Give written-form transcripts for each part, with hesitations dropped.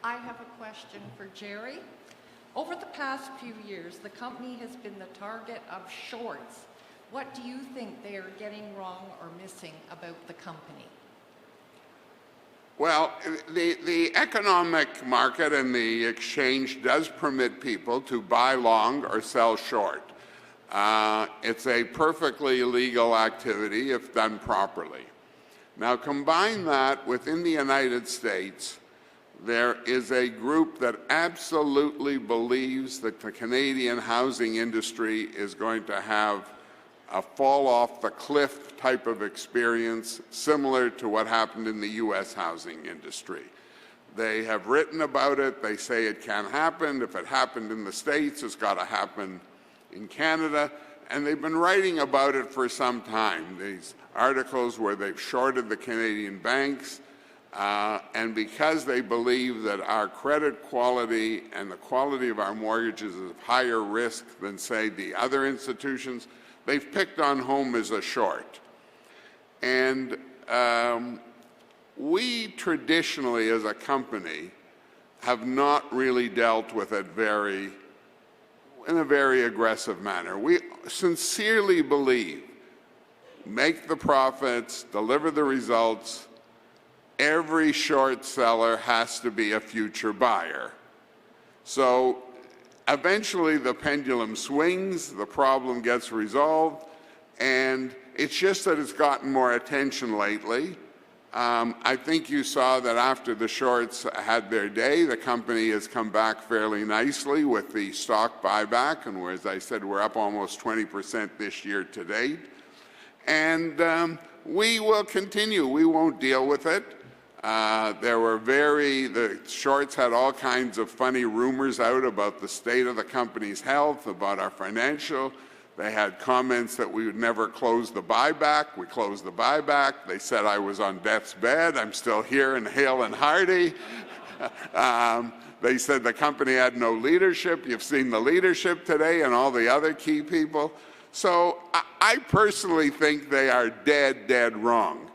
I have a question for Jerry. Over the past few years, the company has been the target of shorts. What do you think they are getting wrong or missing about the company? Well, the economic market and the exchange does permit people to buy long or sell short. It's a perfectly legal activity if done properly. Now, combine that within the United States, there is a group that absolutely believes that the Canadian housing industry is going to have a fall off the cliff type of experience similar to what happened in the U.S. housing industry. They have written about it. They say it can happen. If it happened in the States, it's got to happen in Canada. And they've been writing about it for some time. These articles where they've shorted the Canadian banks, and because they believe that our credit quality and the quality of our mortgages is of higher risk than, say, the other institutions, they've picked on home as a short. And we traditionally, as a company, have not really dealt with it in a very aggressive manner. We sincerely believe, make the profits, deliver the results. Every short seller has to be a future buyer. So eventually the pendulum swings, the problem gets resolved, and it's just that it's gotten more attention lately. I think you saw that after the shorts had their day, the company has come back fairly nicely with the stock buyback, and as I said, we're up almost 20% this year to date. And we will continue. We won't deal with it. The shorts had all kinds of funny rumors out about the state of the company's health, about our financial. They had comments that we would never close the buyback. We closed the buyback. They said I was on death's bed. I'm still here and hale and hearty. They said the company had no leadership. You've seen the leadership today and all the other key people. So I personally think they are dead wrong.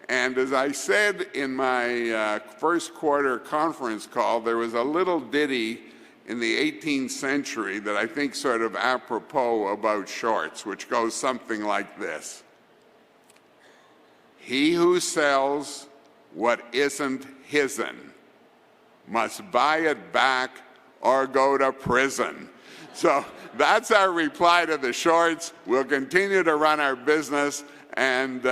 And as I said in my first quarter conference call, there was a little ditty in the 18th century that I think sort of apropos about shorts, which goes something like this. He who sells what isn't his'n must buy it back or go to prison. So that's our reply to the shorts. We'll continue to run our business, and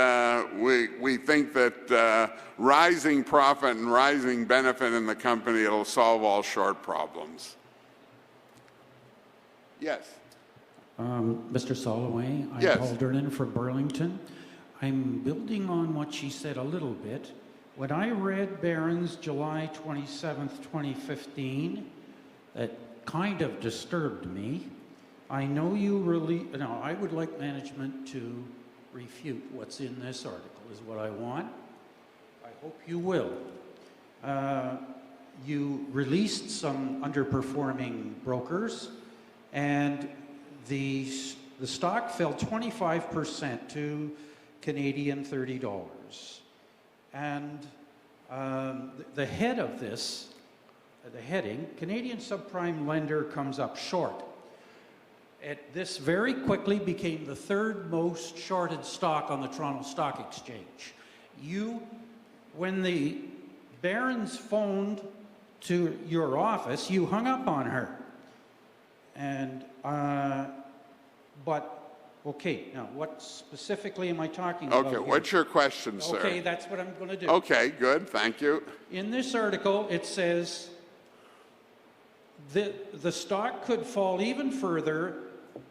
we think that rising profit and rising benefit in the company, it'll solve all short problems. Yes. Mr. Soloway, I'm Yes. Paul Dernan from Burlington. I'm building on what she said a little bit. When I read Barron's July 27th, 2015, that kind of disturbed me. I know you really, no, I would like management to refute what's in this article is what I want. I hope you will. You released some underperforming brokers, and the stock fell 25% to Canadian $30. And the head of this, the heading, Canadian subprime lender comes up short. This very quickly became the third most shorted stock on the Toronto Stock Exchange. When the Barron's phoned to your office, you hung up on her. And, okay, now what specifically am I talking about? Okay, what's your question, sir? Okay, that's what I'm going to do. Okay, good, thank you. In this article, it says the stock could fall even further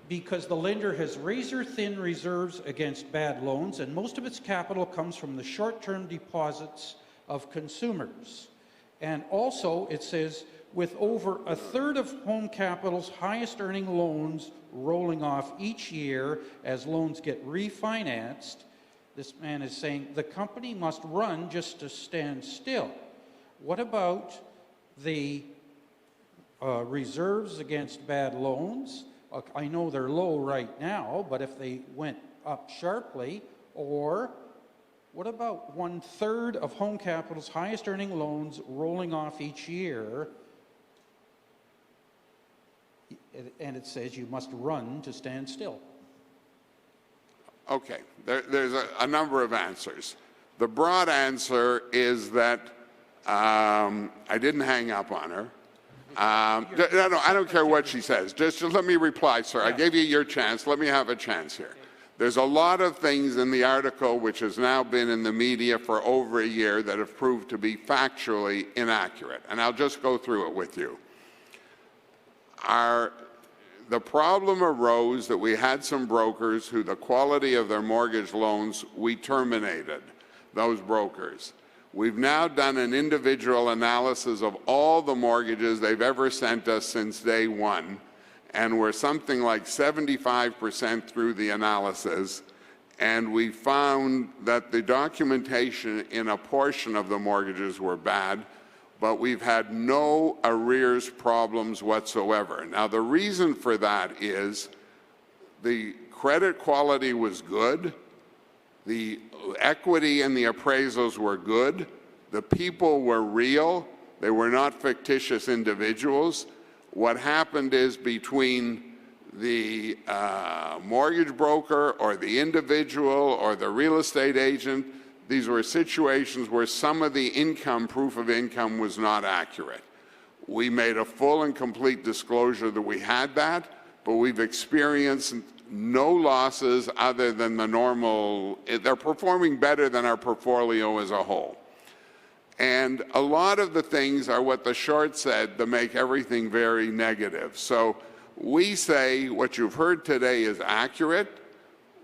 because the lender has razor-thin reserves against bad loans, and most of its capital comes from the short-term deposits of consumers. And also, it says, with over a third of Home Capital's highest-earning loans rolling off each year as loans get refinanced, this man is saying the company must run just to stand still. What about the reserves against bad loans? I know they're low right now, but if they went up sharply, or What about 1/3 of Home Capital's highest earning loans rolling off each year? And it says you must run to stand still. Okay, there's a number of answers. The broad answer is that I didn't hang up on her. No, I don't care what she says. Just let me reply, sir. I gave you your chance. Let me have a chance here. There's a lot of things in the article which has now been in the media for over a year that have proved to be factually inaccurate, and I'll just go through it with you. The problem arose that we had some brokers who the quality of their mortgage loans, we terminated those brokers. We've now done an individual analysis of all the mortgages they've ever sent us since day one, and we're something like 75% through the analysis, and we found that the documentation in a portion of the mortgages were bad, but we've had no arrears problems whatsoever. Now, the reason for that is the credit quality was good, the equity and the appraisals were good, the people were real, they were not fictitious individuals. What happened is between the mortgage broker or the individual or the real estate agent, these were situations where some of the income, proof of income, was not accurate. We made a full and complete disclosure that we had that, but we've experienced no losses other than the normal. They're performing better than our portfolio as a whole. And a lot of the things are what the short said to make everything very negative. So we say what you've heard today is accurate.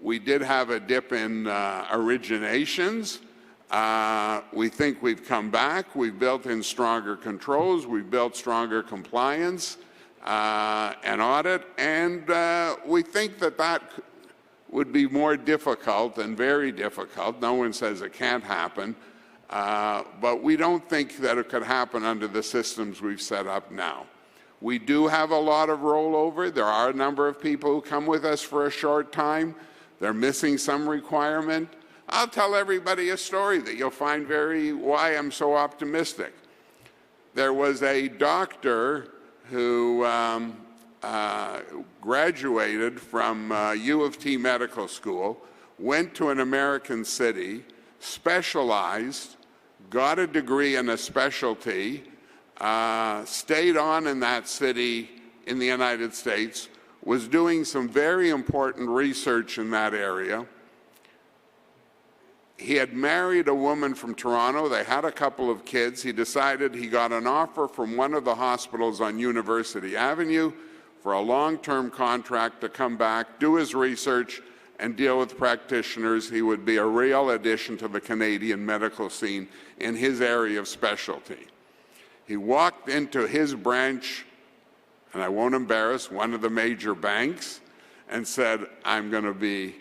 We did have a dip in originations. We think we've come back. We've built in stronger controls. We've built stronger compliance and audit. And we think that that would be more difficult and very difficult. No one says it can't happen. But we don't think that it could happen under the systems we've set up now. We do have a lot of rollover. There are a number of people who come with us for a short time. They're missing some requirement. I'll tell everybody a story that you'll find why I'm so optimistic. There was a doctor who graduated from U of T Medical School, went to an American city, specialized, got a degree in a specialty, stayed on in that city in the United States, was doing some very important research in that area. He had married a woman from Toronto. They had a couple of kids. He decided he got an offer from one of the hospitals on University Avenue for a long-term contract to come back, do his research, and deal with practitioners. He would be a real addition to the Canadian medical scene in his area of specialty. He walked into his branch, and I won't embarrass, one of the major banks, and said, I'm going to be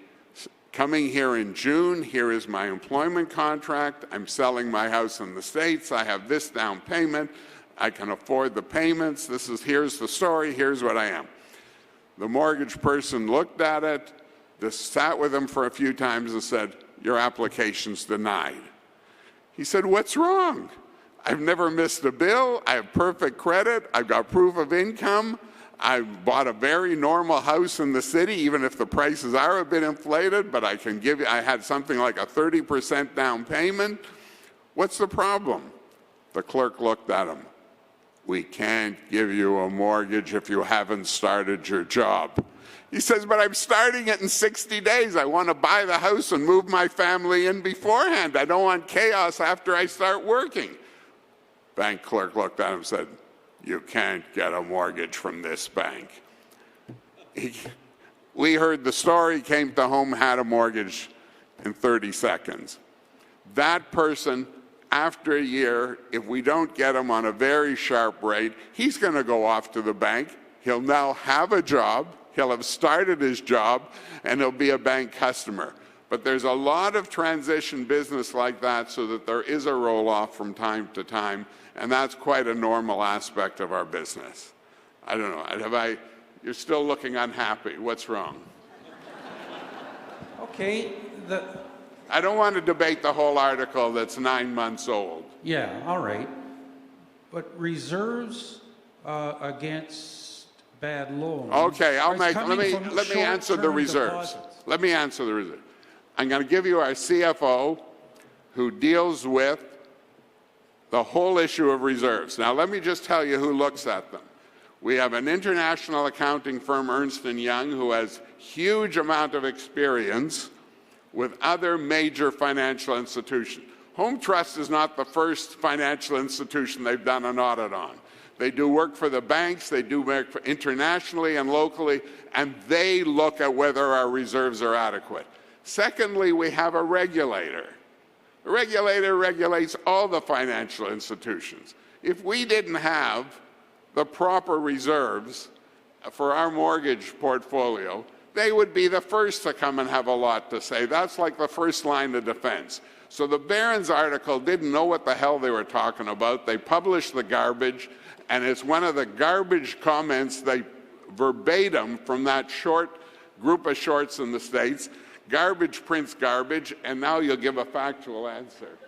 coming here in June. Here is my employment contract. I'm selling my house in the States. I have this down payment. I can afford the payments. Here's the story. Here's what I am. The mortgage person looked at it, just sat with him for a few times and said, your application's denied. He said, what's wrong? I've never missed a bill. I have perfect credit. I've got proof of income. I bought a very normal house in the city, even if the prices are a bit inflated, but I had something like a 30% down payment. What's the problem? The clerk looked at him. We can't give you a mortgage if you haven't started your job. He says, but I'm starting it in 60 days. I want to buy the house and move my family in beforehand. I don't want chaos after I start working. Bank clerk looked at him and said, you can't get a mortgage from this bank. We heard the story, came to home, had a mortgage in 30 seconds. That person, after a year, if we don't get him on a very sharp rate, he's going to go off to the bank. He'll now have a job. He'll have started his job, and he'll be a bank customer. But there's a lot of transition business like that so that there is a roll-off from time to time, and that's quite a normal aspect of our business. I don't know. You're still looking unhappy. What's wrong? Okay. I don't want to debate the whole article that's 9 months old. Yeah, all right. But reserves against bad loans. Okay, are let coming me from answer the short-term reserves. deposits. Let me answer the reserves. I'm going to give you our CFO who deals with the whole issue of reserves. Now, let me just tell you who looks at them. We have an international accounting firm, Ernst & Young, who has huge amount of experience with other major financial institutions. Home Trust is not the first financial institution they've done an audit on. They do work for the banks, they do work for internationally and locally, and they look at whether our reserves are adequate. Secondly, we have a regulator. The regulator regulates all the financial institutions. If we didn't have the proper reserves for our mortgage portfolio, they would be the first to come and have a lot to say. That's like the first line of defense. So the Barron's article didn't know what the hell they were talking about. They published the garbage, and it's one of the garbage comments they verbatim from that short group of shorts in the States. Garbage prints garbage, and now you'll give a factual answer.